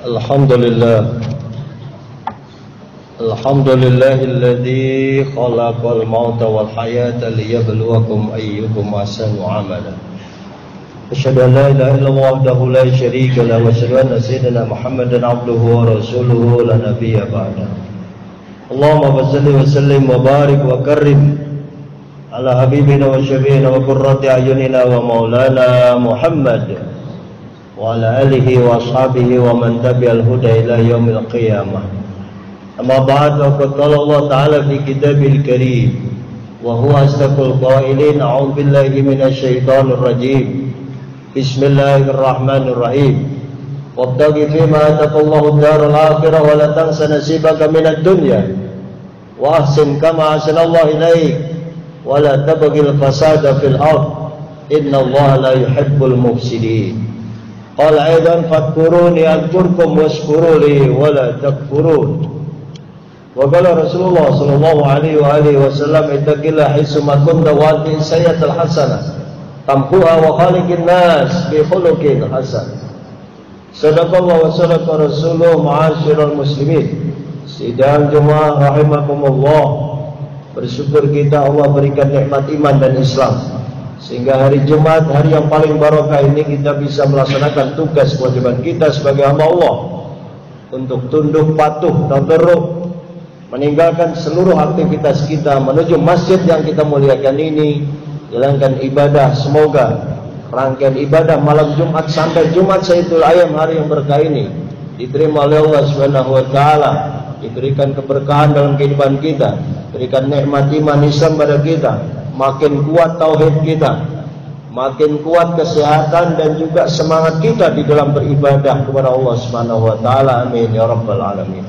Alhamdulillah. Alhamdulillahilladzi khalaqal mauta wal hayata liyabluwakum ayyukum ahsanu amala. Asyhadu an la ilaha illallah wahdahu la syarika lahu wa asyhadu anna sayyidina Muhammadan abduhu wa rasuluhu la nabiyya ba'da. Allahumma shalli wa sallim wa barik wa karrim ala habibina wa syafiina wa qurrati ayunina wa maulana Muhammad wa ala alihi wa ashabihi wa man tabi'al huda ila yaumil qiyamah. Amma ba'd, faqad qala Allah ta'ala fi kitabil karim wa huwa asdaqul qailin, a'udzu billahi minasy syaithanir rajim. Bismillahirrahmanirrahim. Wabtaghi fima ataqallahu ad-daral akhirah wa la tansa nasibaka minad dunya wa ahsin kama ahsanallahu ilaik wa la tabghil fasada fil ard innallaha la yuhibbul mufsidin. Qala aidan fadhkuruni adhkurkum washkuru li wa la takfurun. Wa qala Rasulullah sallallahu alaihi wa alihi wasallam, ittaqillah haitsu ma kunta wa ati sayyatul hasanah tamhuha wa khaliqin nas bi khuluqin hasan. Sadaqallahu wa sadaqa rasuluh. Ma'asyiral muslimin, sidang jemaah rahimakumullah. Bersyukur kita Allah berikan nikmat iman dan Islam, sehingga hari Jumat, hari yang paling barokah ini, kita bisa melaksanakan tugas kewajiban kita sebagai hamba Allah untuk tunduk patuh tadarruk, meninggalkan seluruh aktivitas kita menuju masjid yang kita muliakan ini, jalankan ibadah. Semoga rangkaian ibadah malam Jumat sampai Jumat Sayyidul Ayyam, hari yang berkah ini, diterima oleh Allah Subhanahu wa taala, diberikan keberkahan dalam kehidupan kita, berikan nikmat iman Islam pada kita, makin kuat tauhid kita, makin kuat kesehatan dan juga semangat kita di dalam beribadah kepada Allah Subhanahu wa taala. Amin ya rabbal alamin.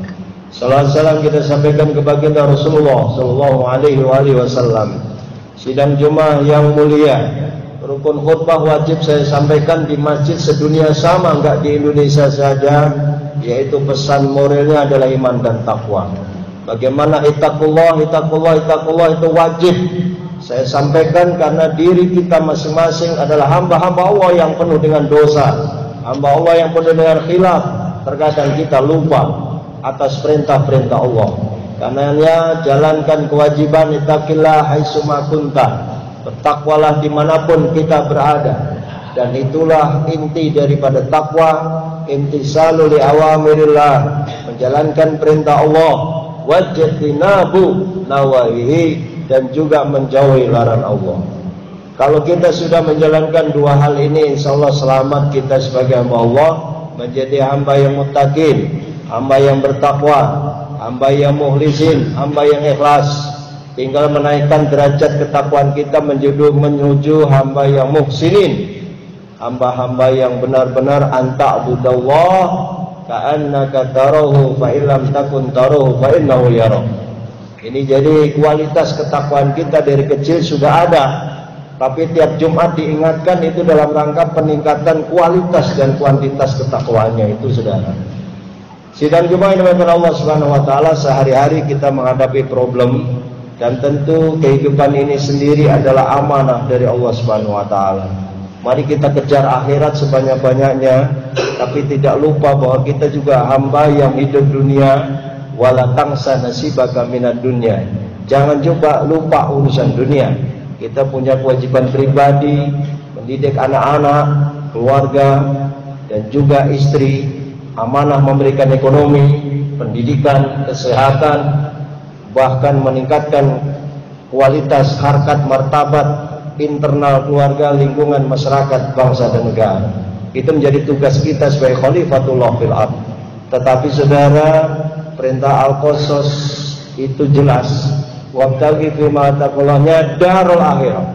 Salam kita sampaikan ke baginda Rasulullah sallallahu alaihi wasallam. Sidang Jumat yang mulia, rukun khutbah wajib saya sampaikan di masjid sedunia sama, enggak di Indonesia saja, yaitu pesan moralnya adalah iman dan takwa. Bagaimana ittaqullah itu wajib saya sampaikan, karena diri kita masing-masing adalah hamba-hamba Allah yang penuh dengan dosa, hamba Allah yang penuh dengan khilaf. Terkadang kita lupa atas perintah-perintah Allah. Karenanya jalankan kewajiban ittaqillah haitsu ma kunta, bertakwalah dimanapun kita berada. Dan itulah inti daripada takwa, imtisalu li awamirillah, menjalankan perintah Allah, wajtinabu nawahihi, dan juga menjauhi larangan Allah. Kalau kita sudah menjalankan dua hal ini, insyaallah selamat kita sebagai hamba Allah, menjadi hamba yang muttaqin, hamba yang bertakwa, hamba yang mukhlisin, hamba yang ikhlas. Tinggal menaikkan derajat ketakwaan kita menuju hamba yang muhsinin, hamba-hamba yang benar-benar anta'budallah ka'annaka tarahu fa illam takun tarahu fa innahu yarak. Ini jadi kualitas ketakwaan kita dari kecil sudah ada, tapi tiap Jumat diingatkan itu dalam rangka peningkatan kualitas dan kuantitas ketakwaannya itu, saudara. Sidang Jumat yang dimuliakan Allah Subhanahu wa taala, sehari-hari kita menghadapi problem, dan tentu kehidupan ini sendiri adalah amanah dari Allah Subhanahu wa taala. Mari kita kejar akhirat sebanyak-banyaknya, tapi tidak lupa bahwa kita juga hamba yang hidup dunia. Wala tangsa nasibaka minad dunya. Jangan juga lupa urusan dunia. Kita punya kewajiban pribadi, mendidik anak-anak, keluarga, dan juga istri. Amanah memberikan ekonomi, pendidikan, kesehatan, bahkan meningkatkan kualitas harkat martabat internal keluarga, lingkungan, masyarakat, bangsa dan negara. Itu menjadi tugas kita sebagai khalifatullah fil ard. Tetapi saudara, perintah Al-Qasas itu jelas. Wabtaghi fima ataqallahnya darul akhirah.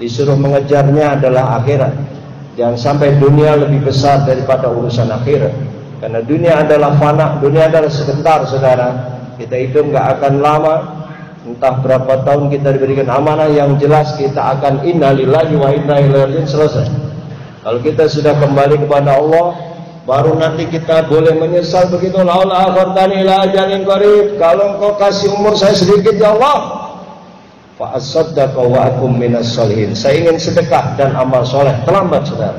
Disuruh mengejarnya adalah akhirat. Jangan sampai dunia lebih besar daripada urusan akhirat. Karena dunia adalah fana, dunia adalah sebentar, saudara. Kita hidup nggak akan lama. Entah berapa tahun kita diberikan amanah, yang jelas kita akan innalillahi wa inna ilaihi raji'un, selesai. Kalau kita sudah kembali kepada Allah, baru nanti kita boleh menyesal begitu. Laula akhartani ila ajalin qarib, kalau engkau kasih umur saya sedikit ya Allah, fa asaddaqa wa akum minas sholihin. Saya ingin sedekah dan amal soleh. Terlambat, saudara.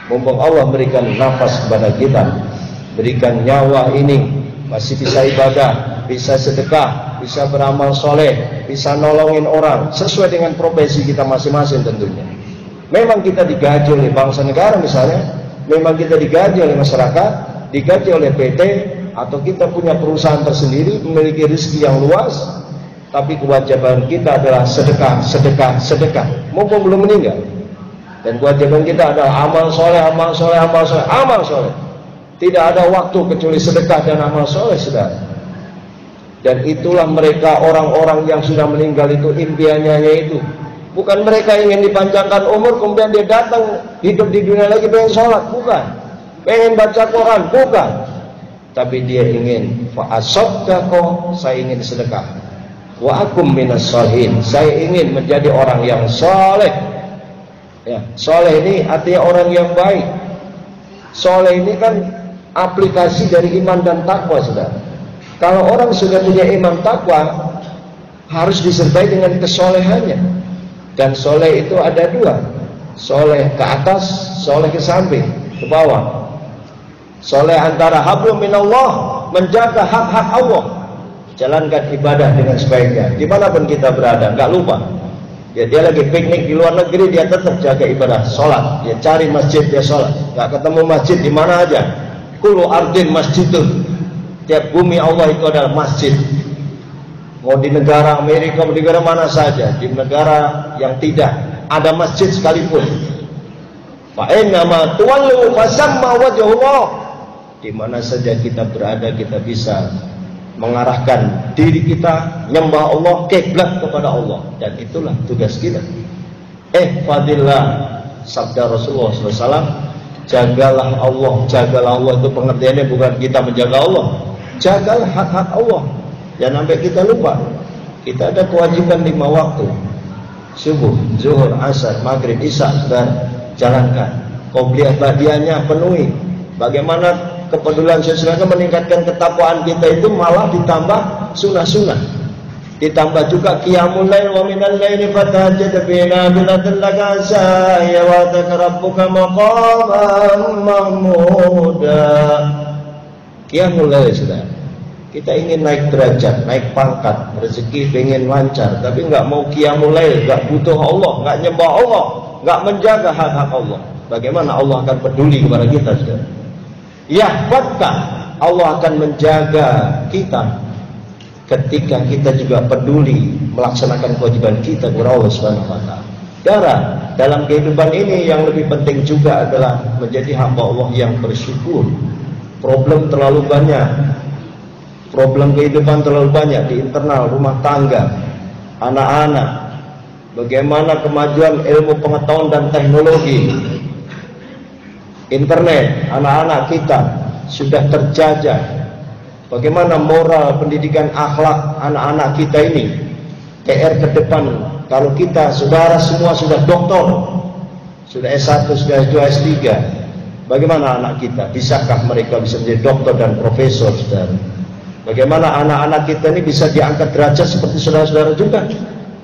Mumpung Allah berikan nafas kepada kita, berikan nyawa ini masih bisa ibadah, bisa sedekah, bisa beramal soleh, bisa nolongin orang sesuai dengan profesi kita masing-masing tentunya. Memang kita digaji oleh bangsa negara misalnya, memang kita digaji oleh masyarakat, digaji oleh PT, atau kita punya perusahaan tersendiri, memiliki rezeki yang luas, tapi kewajiban kita adalah sedekah, sedekah, sedekah, mumpung belum meninggal. Dan kewajiban kita adalah amal soleh, amal soleh, amal soleh, amal soleh. Tidak ada waktu kecuali sedekah dan amal soleh, saudara. Dan itulah mereka orang-orang yang sudah meninggal itu impiannya yaitu bukan mereka ingin dipanjangkan umur kemudian dia datang hidup di dunia lagi pengen sholat, bukan. Pengen baca Quran, bukan. Tapi dia ingin fa'asaddaqo, saya ingin sedekah. Wa akum minas sholihin, saya ingin menjadi orang yang soleh. Ya, soleh ini artinya orang yang baik. Soleh ini kan aplikasi dari iman dan takwa, saudara. Kalau orang sudah punya iman takwa, harus disertai dengan kesolehannya. Dan soleh itu ada dua, soleh ke atas, soleh ke samping, ke bawah. Soleh antara hablum minallah, menjaga hak-hak Allah, jalankan ibadah dengan sebaiknya dimanapun kita berada, nggak lupa. Ya, dia lagi piknik di luar negeri, dia tetap jaga ibadah, sholat. Dia cari masjid, dia sholat. Nggak ketemu masjid di mana aja. Kullu ardin masjidun, tiap bumi Allah itu adalah masjid. Mau di negara Amerika, di negara mana saja, di negara yang tidak ada masjid sekalipun. Fa innama tuwallu fasamma wajhullah. Di mana saja kita berada, kita bisa mengarahkan diri kita nyembah Allah, kiblat kepada Allah, dan itulah tugas kita. Fadillah, sabda Rasulullah SAW, jagalah Allah. Jagalah Allah itu pengertiannya bukan kita menjaga Allah, jagalah hak-hak Allah. Jangan sampai kita lupa. Kita ada kewajiban 5 waktu, subuh, zuhur, asar, maghrib, isya, dan jalankan. Qobliyah ba'diyahnya penuhi. Bagaimana kepedulian sosialnya meningkatkan ketakwaan kita itu malah ditambah sunnah-sunnah, ditambah juga qiyamul lail wa minal laili fatahajjad bihi nafilatan laka asa ya wa rabbuka maqaman mahmuda. Qiyamul lail, saudara. Kita ingin naik derajat, naik pangkat, rezeki pengen lancar, tapi nggak mau qiyamul lail, nggak butuh Allah, nggak nyembah Allah, nggak menjaga hak-hak Allah. Bagaimana Allah akan peduli kepada kita, saudara? Yahfatka, Allah akan menjaga kita ketika kita juga peduli melaksanakan kewajiban kita kepada Allah Subhanahu wa taala. Darah dalam kehidupan ini yang lebih penting juga adalah menjadi hamba Allah yang bersyukur. Problem terlalu banyak, problem kehidupan terlalu banyak di internal rumah tangga, anak-anak. Bagaimana kemajuan ilmu pengetahuan dan teknologi, internet, anak-anak kita sudah terjajah. Bagaimana moral, pendidikan, akhlak anak-anak kita ini, PR ke depan. Kalau kita, saudara semua sudah doktor, sudah S1, sudah S2, S3, bagaimana anak kita? Bisakah mereka bisa menjadi doktor dan profesor, saudara? Bagaimana anak-anak kita ini bisa diangkat derajat seperti saudara-saudara juga?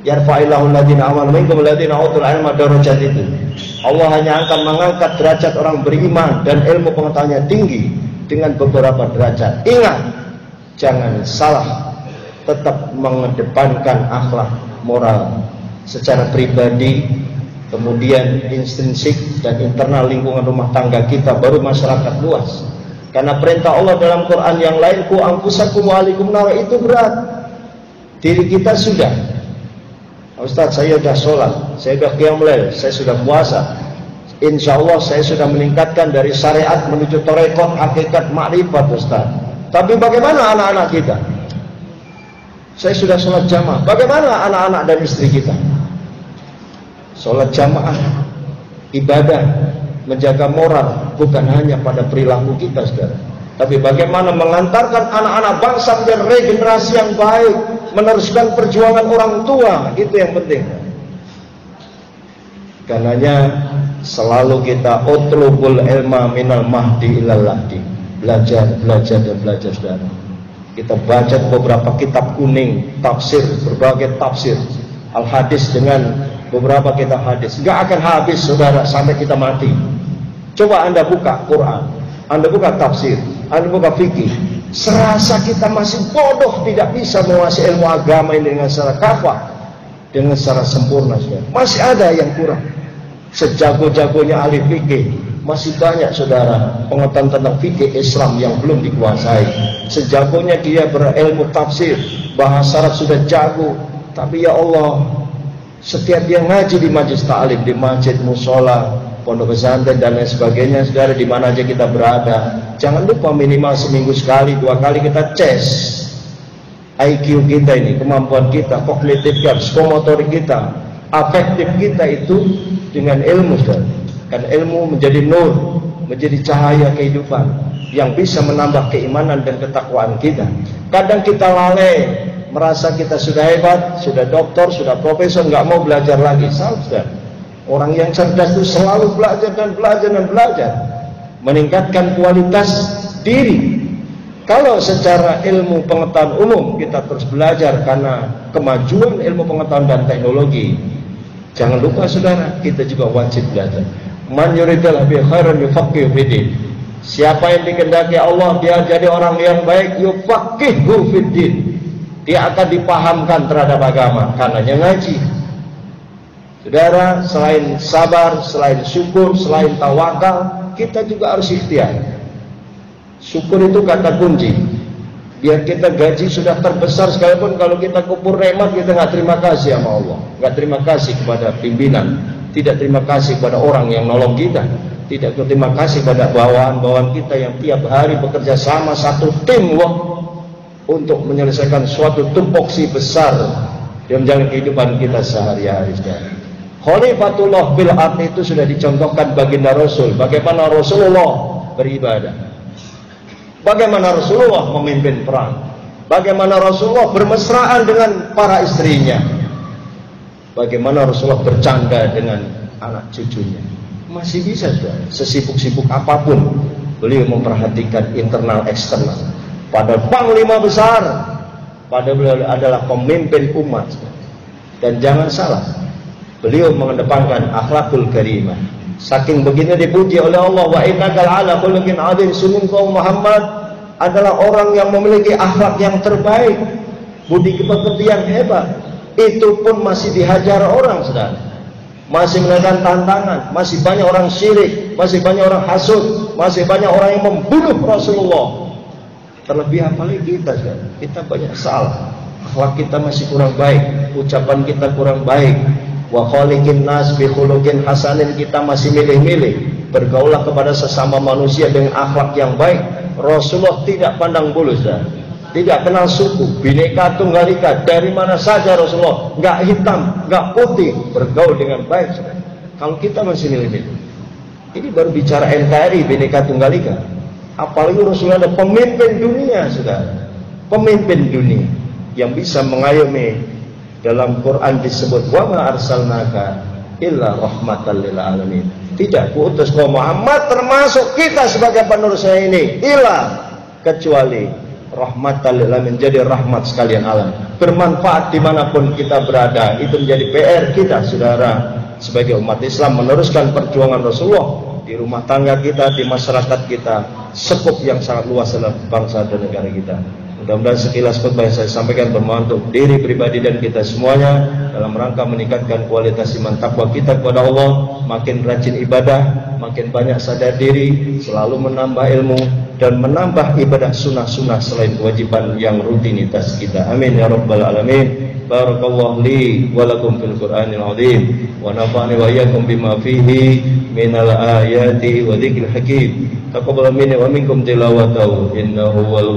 Yarfa'illahu alladziina aamanu minkum walladziina utul ilma darajat itu. Allah hanya akan mengangkat derajat orang beriman dan ilmu pengetahuannya tinggi dengan beberapa derajat. Ingat, jangan salah, tetap mengedepankan akhlak moral secara pribadi, kemudian intrinsik dan internal lingkungan rumah tangga kita, baru masyarakat luas. Karena perintah Allah dalam Quran yang lain, ku anfusakum wa ahlikum nar, itu berat. Diri kita sudah, Ustaz, saya sudah sholat, saya sudah qiyamul lail, saya sudah puasa, insya Allah saya sudah meningkatkan dari syariat menuju tarekat, hakikat, makrifat, Ustaz. Tapi bagaimana anak-anak kita? Saya sudah sholat jamaah, bagaimana anak-anak dan istri kita? Sholat jamaah, ibadah, menjaga moral, bukan hanya pada perilaku kita, saudara, tapi bagaimana mengantarkan anak-anak bangsa menjadi regenerasi yang baik, meneruskan perjuangan orang tua, itu yang penting. Karenanya selalu kita utlubul ilma minal mahdi ilal lahdi, belajar dan belajar, saudara. Kita baca beberapa kitab kuning, tafsir, berbagai tafsir, al-hadis dengan beberapa kitab hadis. Gak akan habis, saudara, sampai kita mati. Coba Anda buka Quran, Anda buka tafsir, bukan fikih. Serasa kita masih bodoh, tidak bisa menguasai ilmu agama ini dengan secara kafah, dengan secara sempurna. Saudara. Masih ada yang kurang. Sejago-jagonya ahli fikih, masih banyak saudara pengetahuan tentang fikih Islam yang belum dikuasai. Sejagonya dia berilmu tafsir, bahasa Arab sudah jago, tapi ya Allah, setiap dia ngaji di majlis ta'lim, di masjid, musola, pondok pesantren dan lain sebagainya, saudara, di mana aja kita berada, jangan lupa minimal seminggu sekali, 2 kali kita cek IQ kita ini, kemampuan kita, kognitif kita, psikomotorik kita, afektif kita itu dengan ilmu, saudara. Karena ilmu menjadi nur, menjadi cahaya kehidupan yang bisa menambah keimanan dan ketakwaan kita. Kadang kita lalai, merasa kita sudah hebat, sudah doktor, sudah profesor, nggak mau belajar lagi. Salah, saudara. Orang yang cerdas itu selalu belajar dan belajar dan belajar, meningkatkan kualitas diri. Kalau secara ilmu pengetahuan umum kita terus belajar karena kemajuan ilmu pengetahuan dan teknologi, jangan lupa saudara, kita juga wajib belajar. Man yuridillahu bihi khairan yufaqihu fiddin. Siapa yang dikehendaki Allah dia jadi orang yang baik, yufaqihu fiddin. Dia akan dipahamkan terhadap agama, karenanya ngaji. Saudara, selain sabar, selain syukur, selain tawakal, kita juga harus ikhtiar. Syukur itu kata kunci. Biar kita gaji sudah terbesar sekalipun, kalau kita kupur nikmat, kita nggak terima kasih sama Allah, nggak terima kasih kepada pimpinan, tidak terima kasih kepada orang yang nolong kita, tidak terima kasih pada bawahan-bawahan kita yang tiap hari bekerja sama satu tim untuk menyelesaikan suatu tupoksi besar dalam jalan kehidupan kita sehari-hari. Khalifatullah bil ard itu sudah dicontohkan baginda Rasul, bagaimana Rasulullah beribadah, bagaimana Rasulullah memimpin perang, bagaimana Rasulullah bermesraan dengan para istrinya, bagaimana Rasulullah bercanda dengan anak cucunya. Masih bisa saudara, sesibuk-sibuk apapun beliau memperhatikan internal eksternal. Pada panglima besar, pada beliau adalah pemimpin umat. Dan jangan salah, beliau mengedepankan akhlakul karimah. Saking begini dipuji oleh Allah, wa innaka la'ala khuluqin 'adzim. Sungguh kau Muhammad adalah orang yang memiliki akhlak yang terbaik, budi pekerti yang hebat. Itu pun masih dihajar orang, saudara. Masih menekan tantangan, masih banyak orang syirik, masih banyak orang hasud, masih banyak orang yang membunuh Rasulullah. Terlebih apalagi kita, saudara, kita banyak salah, akhlak kita masih kurang baik, ucapan kita kurang baik. Wa khaliqin nas bi khuluqin hasanin, kita masih milih-milih bergaulah kepada sesama manusia dengan akhlak yang baik. Rasulullah tidak pandang bulu, saudara, tidak kenal suku, bineka tunggal ika, dari mana saja Rasulullah, nggak hitam, nggak putih, bergaul dengan baik, saudara. Kalau kita masih milih-milih, ini baru bicara NKRI, bineka tunggal ika. Apalagi Rasulullah ada pemimpin dunia, saudara, pemimpin dunia yang bisa mengayomi. Dalam Quran disebut wa ma arsalnaka illa rahmatan lil alamin. Tidak kuutus kau Muhammad termasuk kita sebagai penerus ini illa kecuali rahmatan lil alamin, menjadi rahmat sekalian alam, bermanfaat dimanapun kita berada. Itu menjadi PR kita, saudara, sebagai umat Islam, meneruskan perjuangan Rasulullah di rumah tangga kita, di masyarakat kita, sekup yang sangat luas dalam bangsa dan negara kita. Mudah-mudahan sekilas khutbah yang saya sampaikan bermanfaat untuk diri pribadi dan kita semuanya dalam rangka meningkatkan kualitas iman takwa kita kepada Allah, makin rajin ibadah, makin banyak sadar diri, selalu menambah ilmu dan menambah ibadah sunnah-sunnah selain kewajiban yang rutinitas kita. Amin ya rabbal alamin. Barakallahu li wa lakum fil Qur'anil azim wa nafa'ani wa iyyakum bima fihi minal ayati wa dzikril hakim. Taqabbal minni wa minkum tilawatahu innahu wal